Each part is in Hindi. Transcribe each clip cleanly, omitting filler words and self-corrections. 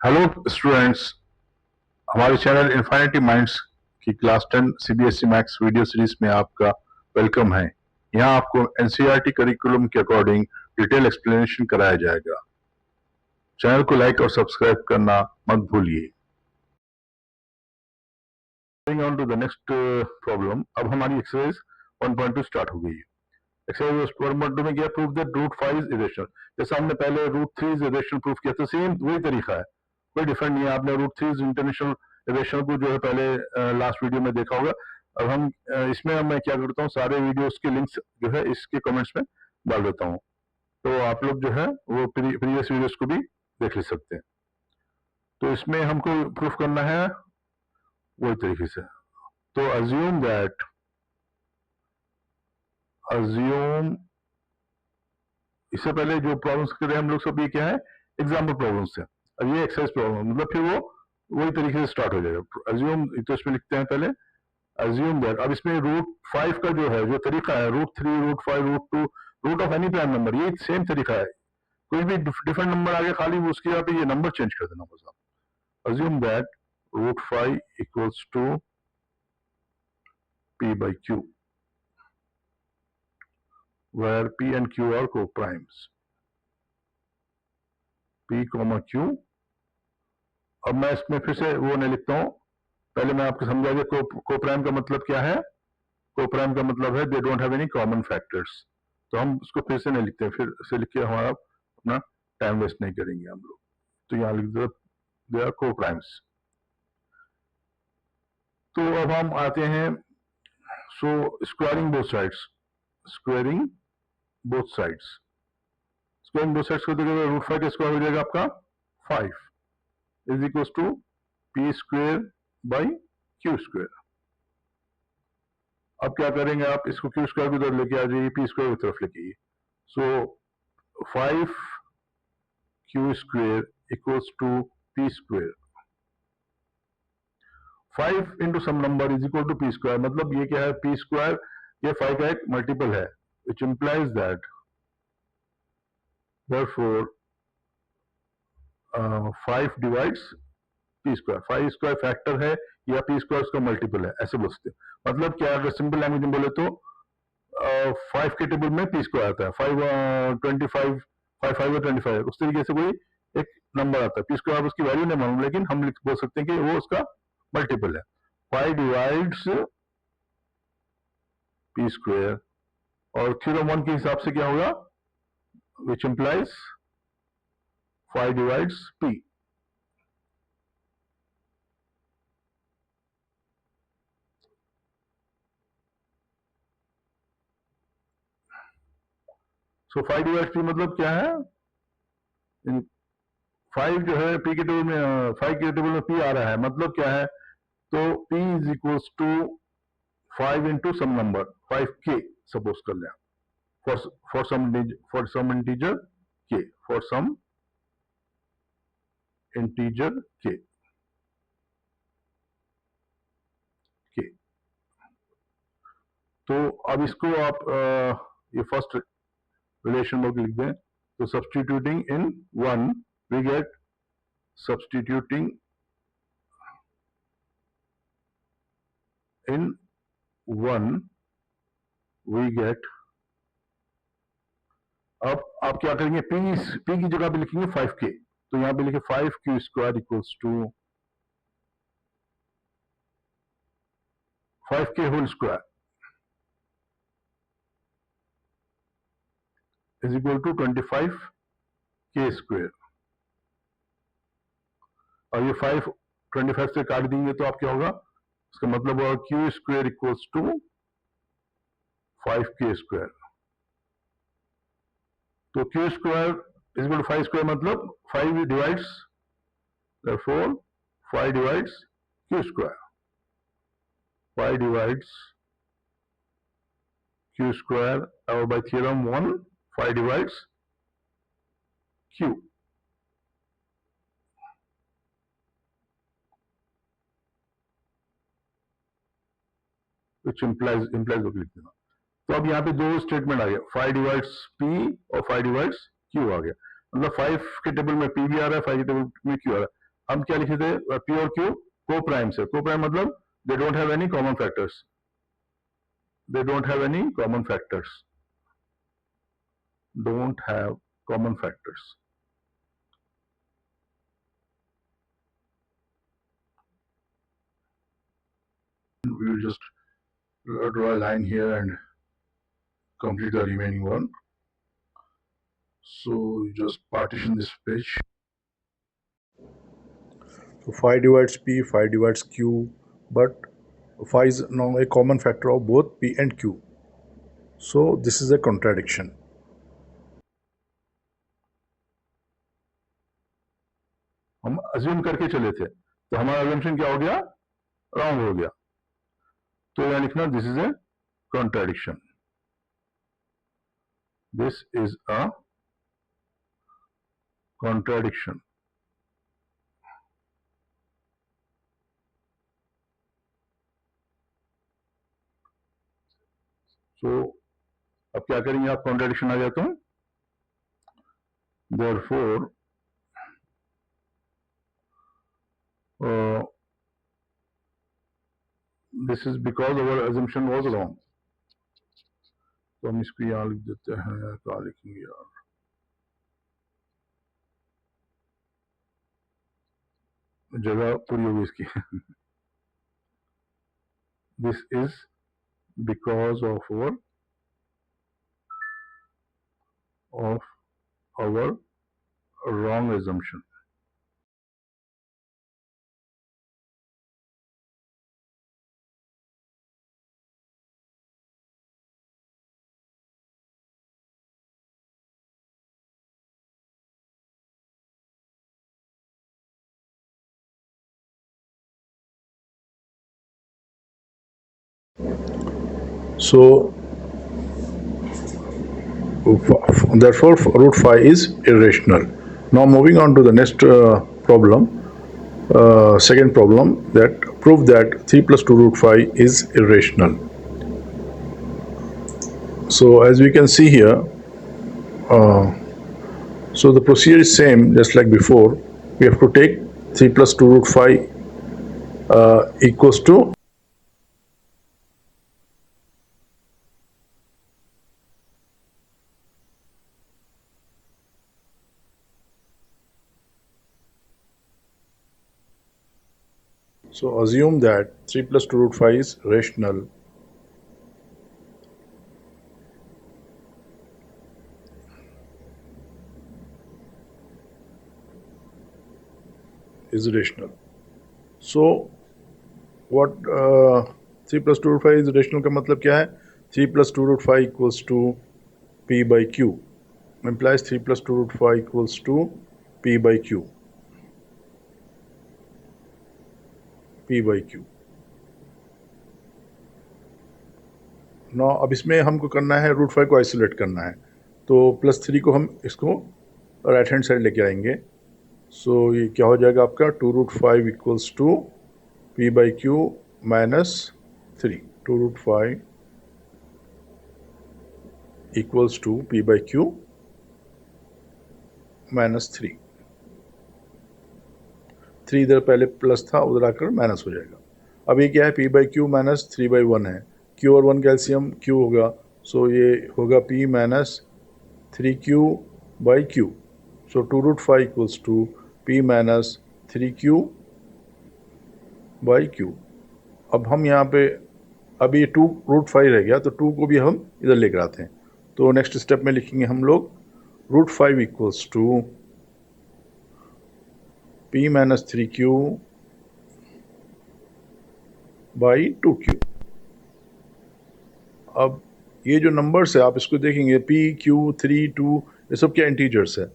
हेलो स्टूडेंट्स, हमारे चैनल इन्फिनिटी माइंड्स की class 10 CBSE maths video series में आपका वेलकम है। यहाँ आपको एनसीईआरटी करिकुलम के अकॉर्डिंग डिटेल एक्सप्लेनेशन कराया जाएगा। चैनल को लाइक और सब्सक्राइब करना मत भूलिए। Moving on to the next problem, अब हमारी एक्सरसाइज 1.2 स्टार्ट हो गई है। एक्सरसाइज 1.2 में क्या prove that root 5 is irrational. जैसे हमने पहले रूट 3 इज इरेशनल प्रूफ किया था, सेम वही तरीका है, कोई डिफरेंट नहीं है। आपने रूट 3 इंटरनेशनल इरेशनल को जो है पहले लास्ट वीडियो में देखा होगा। अब हम इसमें मैं क्या करता हूँ, सारे वीडियोस के लिंक्स जो है इसके कमेंट्स में डाल देता हूँ, तो आप लोग जो है वो प्रीवियस वीडियोस को भी देख ले सकते हैं। तो इसमें हमको प्रूफ करना है वही तरीके से। तो अज्यूम इससे पहले जो प्रॉब्लम्स कर रहे हैं हम लोग सब, ये क्या है, एग्जाम्पल प्रॉब्लम्स है। अब ये एक्सरसाइज प्रॉब्लम मतलब फिर वो वही तरीके से स्टार्ट हो जाएगा। अज्यूम तो इसमें लिखते हैं पहले अज्यूम दैट। अब इसमें रूट 5 का जो है जो तरीका है, root 3, root 5, root 2, root of any prime number, ये सेम तरीका है। कोई भी डिफरेंट नंबर आ गया, खाली उसकी जगह पे ये नंबर चेंज कर देना बस आप। Assume that root 5 equals to p by q where p and q are co-primes, p, q। अब मैं इसमें फिर से वो नहीं लिखता हूं, पहले मैं आपको समझा दिया कोप्राइम का मतलब क्या है। कोप्राइम का मतलब है they don't have any common factors. तो हम उसको फिर से नहीं लिखते, फिर से लिख के हमारा अपना टाइम वेस्ट नहीं करेंगे हम लोग। तो यहाँ लिख दो दे आर कोप्राइम्स। तो अब हम आते हैं, so squaring both sides, squaring both sides, squaring both sides को देखिए, रूट 5 का स्क्वायर हो जाएगा आपका 5 is equal to P square by Q square. अब क्या करेंगे आप, इसको क्यू स्क्वायर की तरफ लेके आ जाइए, पी स्क्वायर की तरफ लेके आइए। So 5 Q square equals to P square. 5 into some number is equal to P square, मतलब ये क्या है, पी स्क्वायर ये 5 का एक मल्टीपल है, which implies that therefore 5 divides P square. 5 square factor है या पी स्क्वायर उसका मल्टीपल है, ऐसे बोल सकते हैं। मतलब क्या, अगर सिंपल लैंग्वेज में बोले तो 5 के टेबल में पी स्क्वायर आता है, 5 25 5 5 25 उस तरीके से कोई एक नंबर आता है। पी स्क्वायर आप उसकी वैल्यू नहीं मालूम, लेकिन हम बोल सकते हैं कि वो उसका मल्टीपल है। 5 डिवाइड्स पी स्क्वायर, और थ्योरम 1 के हिसाब से क्या होगा, which implies 5 divides P. So 5 divides P मतलब क्या है, 5 जो है पी के टेबल में, 5 के टेबल में पी आ रहा है, मतलब क्या है, तो p is equals to 5 into some number 5k suppose कर लें, for some integer k, for some integer k। तो अब इसको आप ये फर्स्ट रिलेशन वर्क लिख दें। तो substituting in 1 we get, substituting in 1 we get. अब आप क्या करेंगे, p की जगह पे लिखेंगे 5k, तो यहां पे लिखे 5q square equals to 5k whole square is equal to 25k square. और ये 5 25 से काट देंगे तो आप क्या होगा, इसका मतलब होगा q square equals to 5k square. तो q square is equal to 5 square मतलब 5 divides, therefore 5 divides q square, 5 divides q square, और by theorem 1 5 divides q। which implies लिख देना। तो अब यहाँ पे दो स्टेटमेंट आ गया, 5 डिवाइड्स p और 5 डिवाइड्स q आ गया। मतलब 5 के टेबल में p भी आ रहा है, 5 के टेबल में q आ रहा है। हम क्या लिखे थे, P और Q को प्राइम्स है। को प्राइम मतलब they don't have any common factors, they don't have any common factors, don't have common factors. We will just draw a line here and complete the remaining one. So you just partition this page. So phi divides P, phi divides Q, but phi is now a common factor of both P and Q. So this is a contradiction. हम अज्यूम करके चले थे, तो हमारा अजम्पशन क्या हो गया, रॉन्ग हो गया। तो यहाँ लिखना this is a contradiction, this is a contradiction. So अब क्या करेंगे, आप कॉन्ट्राडिक्शन आ गया तो therefore this is because our assumption was wrong. तो हम इसको यहाँ लिख देते हैं, क्या लिखेंगे यार, जगह पूरी होगी इसकी। This is because of our wrong assumption. So therefore root phi is irrational. Now moving on to the next problem, second problem, that prove that 3 plus 2 root phi is irrational. So as we can see here, so the procedure is same just like before. We have to take 3 plus 2 root phi equals to so assume that 3 plus 2 root phi is rational. Is rational. So what 3 plus 2 root phi is rational का मतलब क्या है? 3 plus 2 root phi equals to P by Q implies 3 plus 2 root phi equals to P by Q. P by Q. Now अब इसमें हमको करना है रूट फाइव को आइसोलेट करना है, तो प्लस 3 को हम इसको राइट हैंड साइड लेके आएंगे। सो ये क्या हो जाएगा आपका 2 root 5 equals to P by Q minus 3. 2 root 5 equals to P by Q minus 3. 3 इधर पहले प्लस था, उधर आकर माइनस हो जाएगा। अब ये क्या है, P by Q minus 3 by 1 है। Q और 1 कैल्शियम Q होगा, सो ये होगा P minus 3Q by Q. So 2 root 5 equals to P minus 3Q by Q. अब हम यहाँ पे अभी 2 रूट 5 रह गया, तो 2 को भी हम इधर लेकर आते हैं। तो नेक्स्ट स्टेप में लिखेंगे हम लोग root 5 equals to P minus 3Q by 2Q. अब ये जो नंबर्स है आप इसको देखेंगे P, Q, 3, 2 ये सब क्या इंटीजर्स है।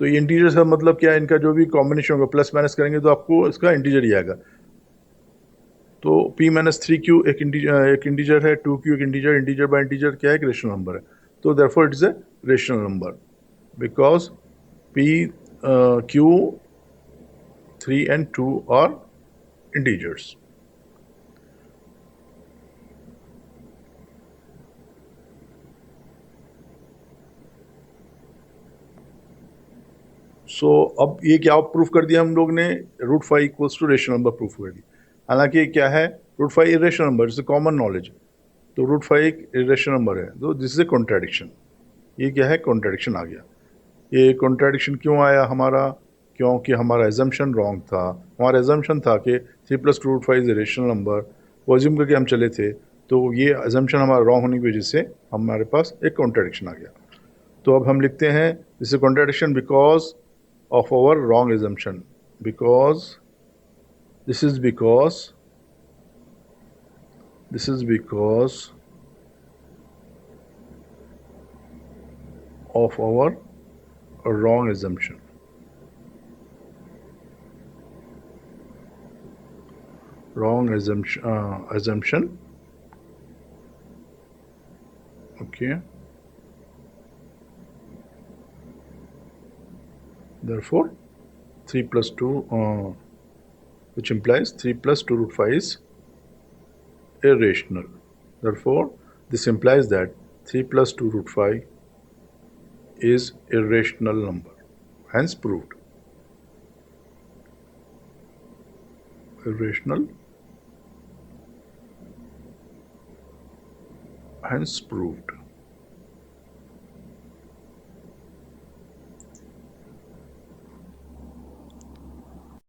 तो ये इंटीजर्स का मतलब क्या है, इनका जो भी कॉम्बिनेशन होगा प्लस माइनस करेंगे तो आपको इसका इंटीजर ही आएगा। तो P माइनस 3Q एक इंटीजर है, 2Q एक इंटीजर, इंटीजर बाय इंटीजर क्या है, एक रेशनल नंबर है। तो therefore it is a rational number because P, Q, 3 and 2 are integers. So अब ये क्या प्रूफ कर दिया हम लोग ने, root 5 equals to rational number proof कर दी। हालांकि ये क्या है, रूट 5 irrational number, it's common knowledge. तो रूट 5 एक इरेशनल नंबर है, तो दिस इज ए कॉन्ट्राडिक्शन। ये क्या है, कॉन्ट्राडिक्शन आ गया। ये कॉन्ट्राडिक्शन क्यों आया हमारा, क्योंकि हमारा एजम्पशन रॉन्ग था। हमारा एजम्पशन था कि 3 + 2 root 5 is a rational number, वो अज्यूम करके हम चले थे। तो ये एजम्पशन हमारा रॉन्ग होने की वजह से हमारे पास एक कॉन्ट्राडिक्शन आ गया। तो अब हम लिखते हैं this is contradiction because of our wrong assumption, because this is because of our wrong assumption. Assumption. Okay. Therefore, 3 plus 2, which implies 3 plus 2 root 5 is irrational. Therefore, this implies that 3 plus 2 root 5 is irrational number. Hence proved. Irrational. Hence proved.